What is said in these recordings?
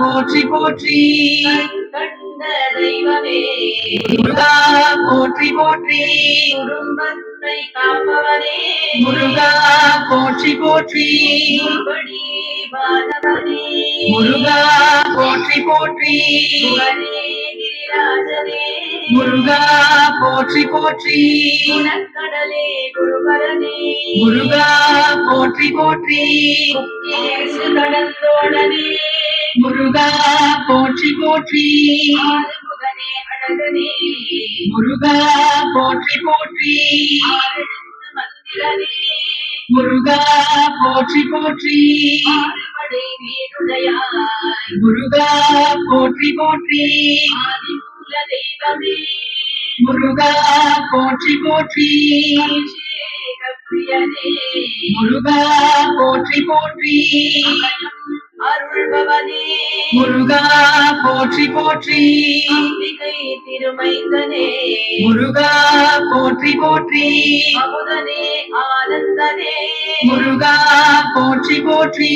போற்றி போற்றி. கண்ட தெய்வமே முருகா போற்றி போற்றி. குடும்பத்தை காப்பவனே முருகா போற்றி போற்றி. குருபடி பாதவனே முருகா போற்றி போற்றி. குகனே கிரிராஜனே முருகா போற்றி போற்றி. குணக்கடலே குருபரனே முருகா போற்றி போற்றி. முக்கேசு கடந்தோடனே முருகா போற்றி போற்றி. ஆறுமுகனே அழகனே முருகா போற்றி போற்றி. ஆறெழுத்து மந்திரனே முருகா போற்றி போற்றி. ஆறுபடை வீடுடையாய் முருகா போற்றி போற்றி. ஆதிமூல தெய்வமே முருகா போற்றி போற்றி. அபிஷேக பிரியனே முருகா போற்றி போற்றி. அபயம் அருள்பவனே முருகா போற்றி போற்றி. அம்பிகை திருமைந்தனே முருகா போற்றி போற்றி. அமுதனே ஆனந்தனே முருகா போற்றி போற்றி.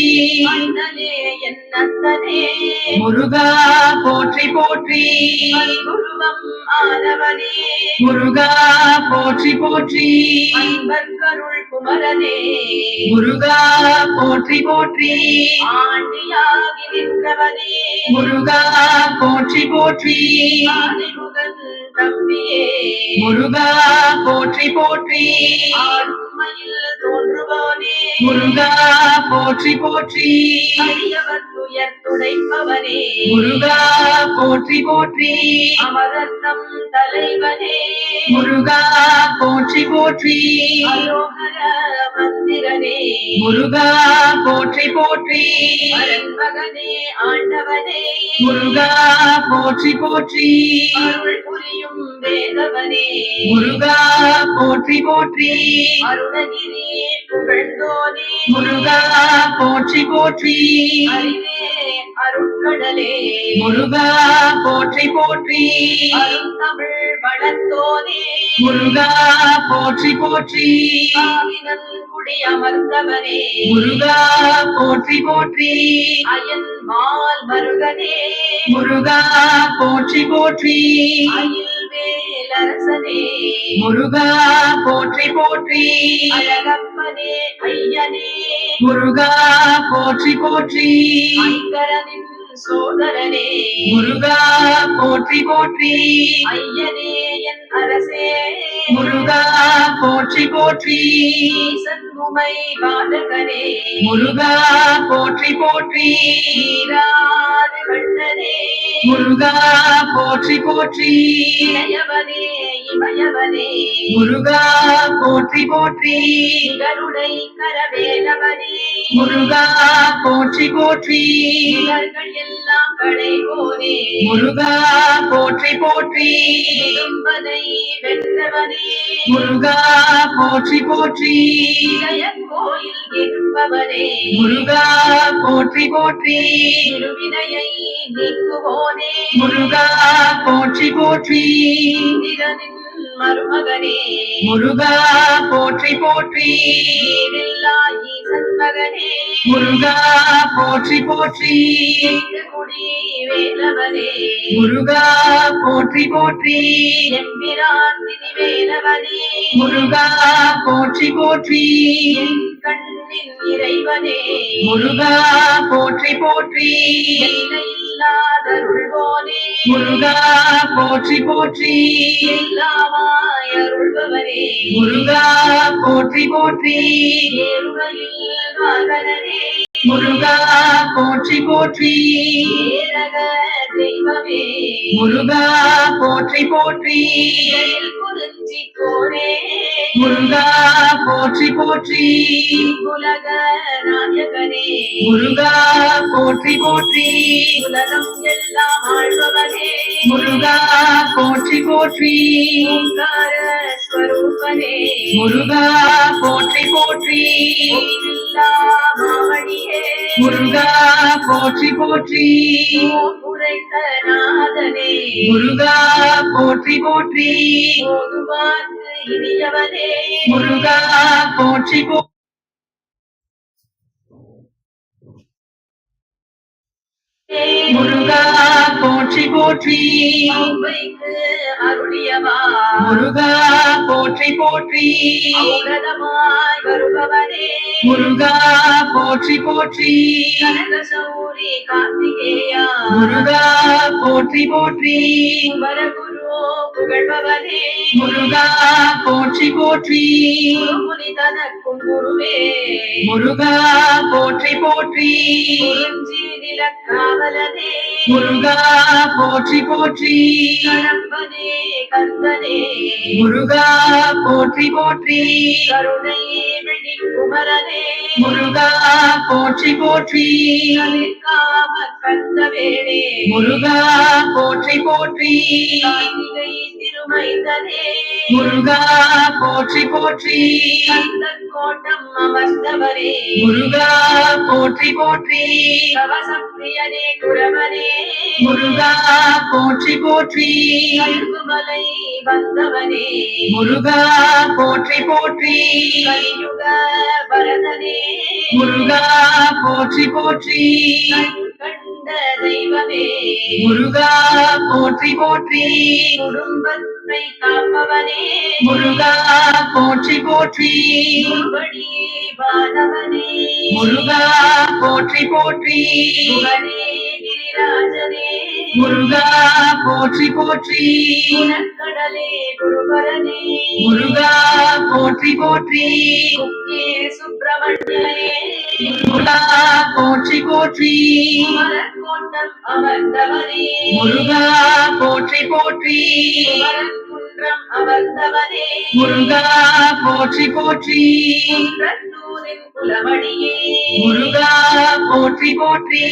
அண்ணனே என்னத்தனே முருகா போற்றி போற்றி. குருவம் ஆனவனே முருகா போற்றி போற்றி. அன்பர்கருள் குமரனே முருகா போற்றி போற்றி. ஆண்டியாகி நின்றவனே முருகா போற்றி போற்றி. ஆதிமுகன் தம்பியே முருகா போற்றி போற்றி. ஆளுமையில் தோன்றுபவனே முருகா போற்றி போற்றி. அடியவர் துயர் துடைப்பவனே முருகா போற்றி போற்றி. அமரத்தம் தலைவனே முருகா போற்றி போற்றி. அரோகர மந்திரனே முருகா போற்றி போற்றி. அரண்மகனே ஆண்டவனே முருகா போற்றி போற்றி. அருள் புரியும் வேதவனே முருகா போற்றி போற்றி. அருணகிரி புகழ்ந்தோனே முருகா போற்றி போற்றி. அறிவே அருட்கடலே முருகா போற்றி போற்றி. அருந்தமிழ் வளர்த்தோனே முருகா போற்றி போற்றி. ஆவினன் குடி அமர்ந்தவனே முருகா போற்றி போற்றி. அயன் மால் மருகனே முருகா போற்றி போற்றி. அயில் வேலரசனே முருகா போற்றி போற்றி. அழகப்பனே ஐயனே முருகா போற்றி போற்றி. ஐங்கரனின் சோதரனே முருகா போற்றி போற்றி. ஐயனே என் அரசே முருகா போற்றி போற்றி. ஈசன் உமை பாலகனே முருகா போற்றி போற்றி. ஈராறு கண்ணனே முருகா போற்றி போற்றி. இளையவனே இமயவனே முருகா போற்றி போற்றி. கருணை கரவேலவனே முருகா போற்றி போற்றி. இவர்கள் எல்லாம் களைவோனே முருகா போற்றி போற்றி. இடும்பனை வென்றவனே முருகா போற்றி போற்றி. இளைய கோயில் இருப்பவனே முருகா போற்றி போற்றி. திருவினையை நீக்குவோனே முருகா போற்றி போற்றி. இந்திரனின் மருமகனே முருகா போற்றி போற்றி. ஈடில்லா ஈசன் மகனே முருகா போற்றி போற்றி. குடி வேலவனே முருகா போற்றி போற்றி. எம்பிரான் வேலவனே முருகா போற்றி போற்றி. என் கண்ணின் இறைவனே முருகா போற்றி போற்றி. இல்லாதருள்வோனே முருகா போற்றி போற்றி. எல்லாமாய் அருள்பவனே முருகா போற்றி போற்றி. ஏழுலகில் மகனே முருகா போற்றி போற்றி. ஏரக தெய்வமே முருகா போற்றி போற்றி. செயல் குறிஞ்சி கோனே முருகா போற்றி போற்றி. உலக நாயகனே முருகா போற்றி போற்றி. உலகம் எல்லாம் ஆழ்பவனே முருகா போற்றி போற்றி. ஓங்கார ஸ்வரூபனே முருகா போற்றி போற்றி. கோயிலில்லா மாமணியே முருகா போற்றி போற்றி. உரைத்த நாதனே முருகா போற்றி போற்றி. ஓதுவார்க்கு இனியவனே முருகா போற்றி போற்றி. ஏ முருகா போற்றி போற்றி பம்பைக்கு அருளியவா முருகா போற்றி போற்றி ஔரதமாய் வருபவனே முருகா போற்றி போற்றி கனகசௌரி கார்த்திகேயா முருகா போற்றி போற்றி குமரகுரு புகழ்பவனே முருகா போற்றி போற்றி குருமுனி தனக்கும் குருவே முருகா போற்றி போற்றி குறிஞ்சி நிலக்காவலனே முருகா போற்றி போற்றி கடம்பனே கந்தனே முருகா போற்றி போற்றி கருணை விழி குமரனே முருகா போற்றி போற்றி கலிக்காம கந்தவேணே முருகா போற்றி போற்றி கார்த்திகை திருமைந்தனே முருகா போற்றி போற்றி கந்தன் கோட்டம் அமர்ந்தவரே முருகா போற்றி போற்றி கவசப்பிரியனே குரவனே முருகா போற்றி போற்றி கல்குமலை வந்தவனே முருகா போற்றி போற்றி கலியுக வரதனே முருகா போற்றி போற்றி கண்ட தெய்வமே முருகா போற்றி போற்றி குடும்பத்தை காப்பவனே முருகா போற்றி போற்றி குருபடி வானவனே முருகா போற்றி போற்றி குகனே கிரிராஜனே முருகா போற்றி போற்றி குணக்கடலே குருபரனே முருகா போற்றி போற்றி முக்கிய சுப்பிரமணியனே முருகா போற்றி போற்றி குமரக்கோட்டம் அமர்ந்தவனே முருகா போற்றி போற்றி குமரக்குன்றம் அமர்ந்தவனே முருகா போற்றி போற்றி குன்றத்தூரின் குலமணியே முருகா போற்றி போற்றி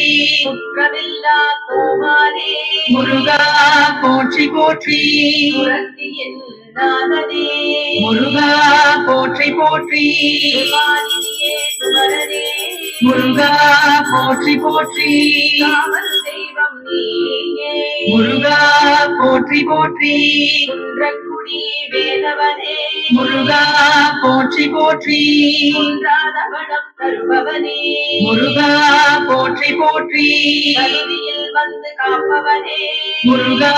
குற்றமில்லா கோமானே முருகா போற்றி போற்றி புரத்தியின் நாதனே முருகா போற்றி போற்றி கிருபாநிதியே குமரனே முருகா போற்றி போற்றி காவல் தெய்வம் நீயே முருகா போற்றி போற்றி குன்றக்குடி வேலவனே முருகா போற்றி போற்றி குன்றாத வளம் தருபவனே முருகா போற்றி போற்றி கல்வியில் வந்து காப்பவனே முருகா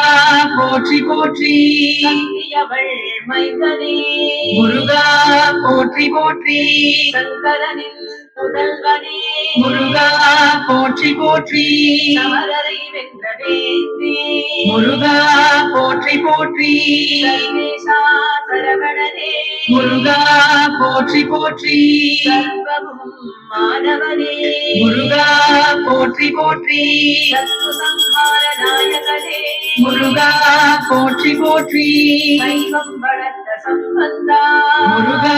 போற்றி போற்றி கல்வியவள் மைந்தனே முருகா போற்றி போற்றி சங்கரனின் முதல்வனே முருகா போற்றி போற்றி சமரரை வென்ற வேந்தே முருகா போற்றி போற்றி சர்வேசா சரவணனே முருகா போற்றி போற்றி சர்வமும் மாணவனே முருகா போற்றி போற்றி சத்ரு சம்ஹார நாயகனே முருகா போற்றி போற்றி வைகம் வளர்த்த சம்பந்தா முருகா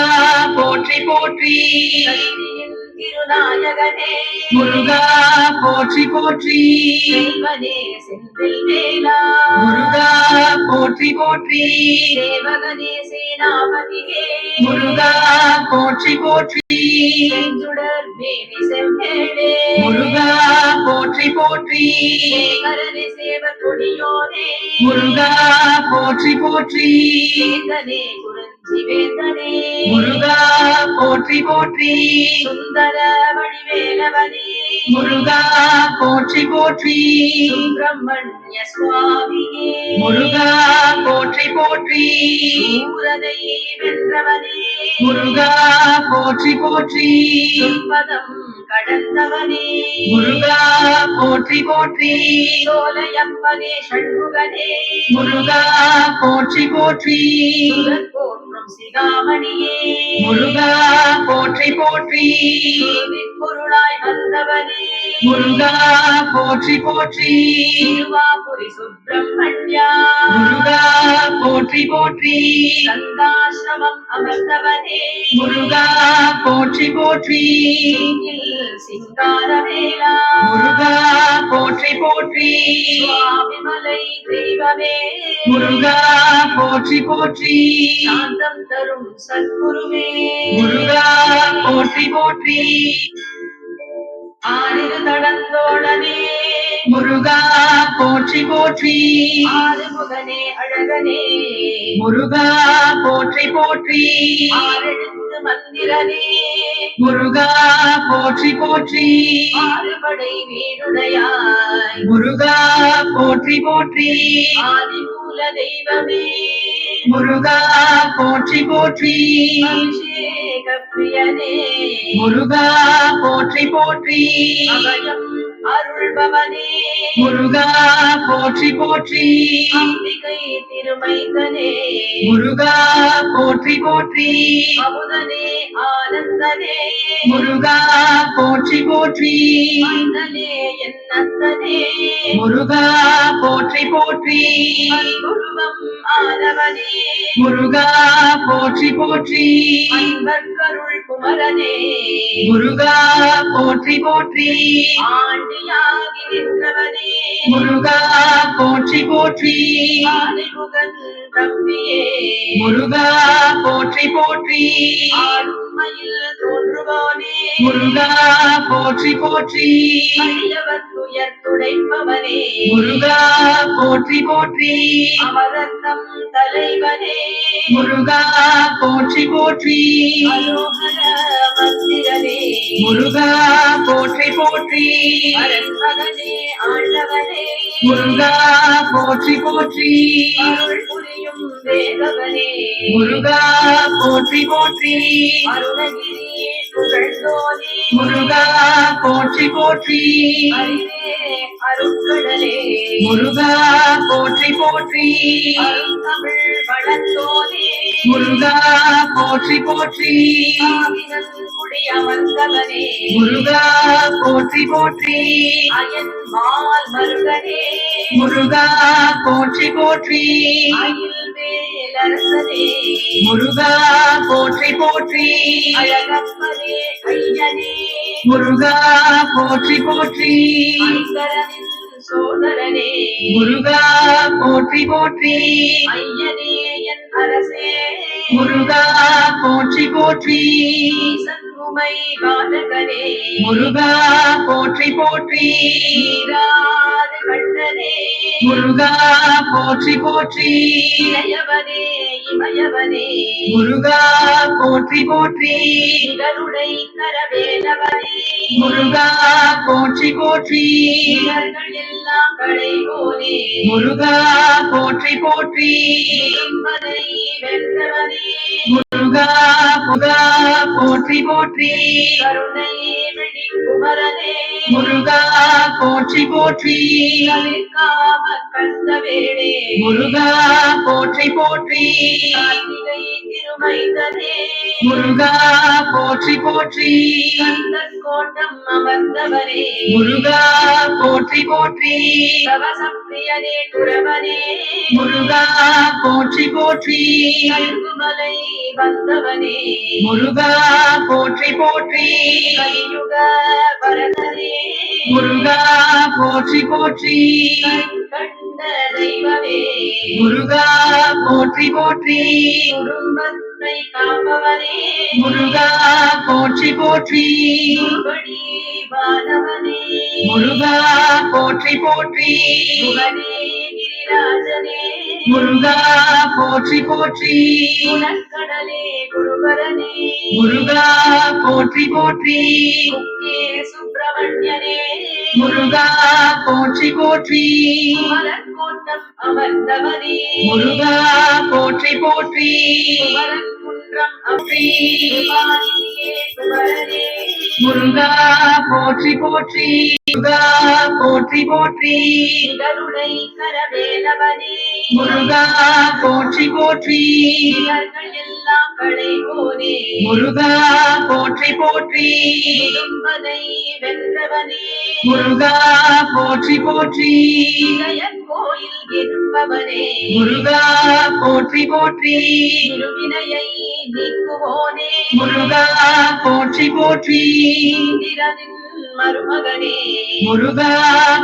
போற்றி போற்றி கல்வியின் திருநாயகனே முருகா போற்றி போற்றி செல்வனே செந்தில் வேலா முருகா போற்றி போற்றி தேவகனே சேனாபதியே முருகா போற்றி போற்றி செஞ்சுடர் மேனி செவ்வேளே முருகா போற்றி போற்றி சேகரனே சேவர் கொடியோனே முருகா போற்றி போற்றி வேந்தனே குறிஞ்சி வேந்தனே முருகா போற்றி போற்றி சுந்தர வடிவேலவனே முருகா போற்றி போற்றி சுப்பிரமணிய சுவாமியே முருகா போற்றி போற்றி சூரனை வென்றவனே முருகா போற்றி போற்றி சொல்பதம் கடந்தவனே முருகா போற்றி போற்றி சோலையப்பனே ஷண்முகனே முருகா போற்றி போற்றி சுரர் போற்றும் சிகாமணியே முருகா போற்றி போற்றி பொருளாய் வந்தவனே முருகா போற்றி போற்றி திருவாபுரி சுப்பிரமணியா முருகா போற்றி போற்றி சந்தாசிரமம் அமர்ந்தவனே முருகா போற்றி போற்றி சிங்காரவேலா முருகா போற்றி போற்றி சுவாமிமலை தெய்வமே முருகா போற்றி போற்றி சாந்தம் தரும் சத்குருவே முருகா போற்றி போற்றி ஆறிரு தடந்தோழனே முருகா போற்றி போற்றி ஆறுமுகனே அழகனே முருகா போற்றி போற்றி ஆறெழுத்து மந்திரனே முருகா போற்றி போற்றி ஆறுபடை வீடுடையாய் முருகா போற்றி போற்றி ஆதிமூல தெய்வமே முருகா போற்றி போற்றி அபிஷேக பிரியனே முருகா போற்றி போற்றி அபயம் அருள்பவனே முருகா போற்றி போற்றி அம்பிகை திருமைந்தனே முருகா போற்றி போற்றி அமுதனே ஆனந்தனே முருகா போற்றி போற்றி மன்னனே என்னந்தனே முருகா போற்றி போற்றி அன்புருவம் ஆனவனே முருகா போற்றி போற்றி அன்பர்கருள் குமரனே முருகா போற்றி போற்றி ஆண்டியாகி நின்றவனே முருகா போற்றி போற்றி ஆதிமுகன் தம்பியே முருகா போற்றி போற்றி ஆளுமையில் தோன்றுவோனே முருகா போற்றி போற்றி அடியவர் துயர் துடைப்பவனே முருகா போற்றி போற்றி அமரத்தம் தலைவனே முருகா போற்றி போற்றி அலோகர மந்திரனே முருகா போற்றி போற்றி அரண்மகனே ஆண்டவனே முருகா போற்றி போற்றி அருள் புரியும் வேதவனே முருகா போற்றி போற்றி அருணகிரி புகழ்ந்தோனே முருகா போற்றி போற்றி அறிவே அருட்கடலே முருகா போற்றி போற்றி அருந்தமிழ் வளர்த்தோனே முருகா போற்றி போற்றி ஆவினன் குடியமர்ந்தவனே முருகா போற்றி போற்றி அயன் மால் மருகனே முருகா போற்றி போற்றி அயில் வேலரசனே முருகா போற்றி போற்றி அழகப்பனே ஐயனே முருகா போற்றி போற்றி ஐங்கரனின் சோதரனே முருகா போற்றி போற்றி ஐயனே என் அரசே முருகா போற்றி போற்றி சண்முமை பாலகனே முருகா போற்றி போற்றி நீராத கண்ணனே முருகா போற்றி போற்றி இளையவனே இமயவனே முருகா போற்றி போற்றி நிகருடை கரவேலவனே முருகா போற்றி போற்றி நிகர்கள் எல்லாம் களைவோனே முருகா போற்றி போற்றி நிகம்பனை வென்றவனே முருகா முருகா போற்றி போற்றி கருணை விழி குமரனே முருகா போற்றி போற்றி கவிக்காம கந்தவேணே முருகா போற்றி போற்றி கார்த்திகை திருமைந்தனே முருகா போற்றி போற்றி கந்தன் கோட்டம் அமர்ந்தவனே முருகா போற்றி போற்றி கவசப்பிரியனே குரவனே முருகா போற்றி போற்றி கல்குமலை வந்தவனே முருகா போற்றி போற்றி கலியுக வரதனே முருகா போற்றி போற்றி கண்ட தெய்வமே முருகா போற்றி போற்றி குடும்பத்தை காப்பவனே முருகா போற்றி போற்றி குருபடி வானவனே முருகா போற்றி போற்றி முகனே கிரிராஜனே முருகா போற்றி போற்றி குணக்கடலே குருபரனே முருகா போற்றி போற்றி முக்கிய சுப்பிரமணியனே முருகா போற்றி போற்றி மலர்கோட்டம் அமர்ந்தவனே முருகா போற்றி போற்றி குமரன் குன்றம் போற்றி அபிமானியே குமரனே முருகா போற்றி போற்றி முருகா போற்றி போற்றி நிகருடை கரவேலவனே முருகா போற்றி போற்றி நிகர்கள் எல்லாம் களைவோனே முருகா போற்றி போற்றி இடும்பனை வென்றவனே முருகா போற்றி போற்றி இதய கோயில் இருப்பவனே முருகா போற்றி போற்றி திருவினையை நீக்குவோனே முருகா போற்றி போற்றி இந்திரனின் மருமகனே முருகா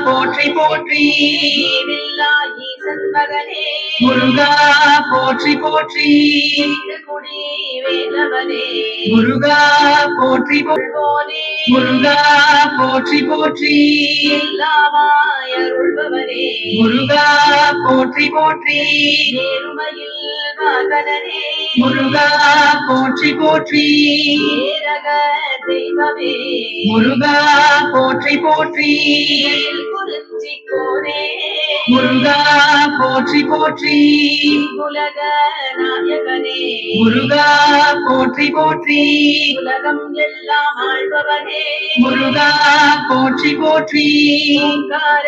போற்றி போற்றி தேவில்லா ஈசன் மகனே முருகா போற்றி போற்றி குடி வேலவனே முருகா போற்றி கொள்வோனே முருகா போற்றி போற்றி எல்லாமாய் அருள்பவனே முருகா போற்றி போற்றி நேருமையில் மகனே முருகா போற்றி போற்றி ஏரக தெய்வமே முருகா போற்றி போற்றி குறிஞ்சி கோனே முருகா போற்றி போற்றி உலக நாயகனே முருகா போற்றி போற்றி உலகம் எல்லாம் ஆழ்பவனே முருகா போற்றி போற்றி ஓங்கார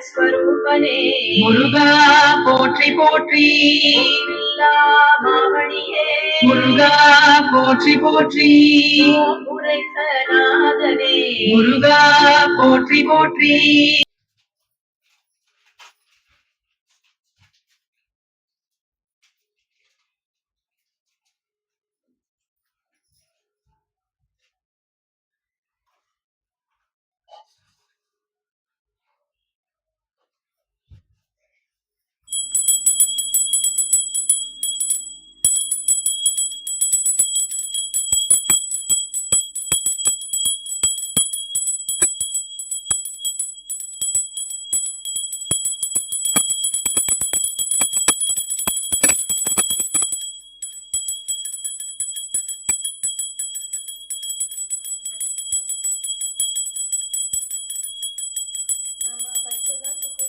ஸ்வரூபனே முருகா போற்றி போற்றி இல்லா மாமணியே முருகா போற்றி போற்றி உரைத்த நாதனே முருகா போற்றி போற்றி ஆமா பச்சை தான் கொடு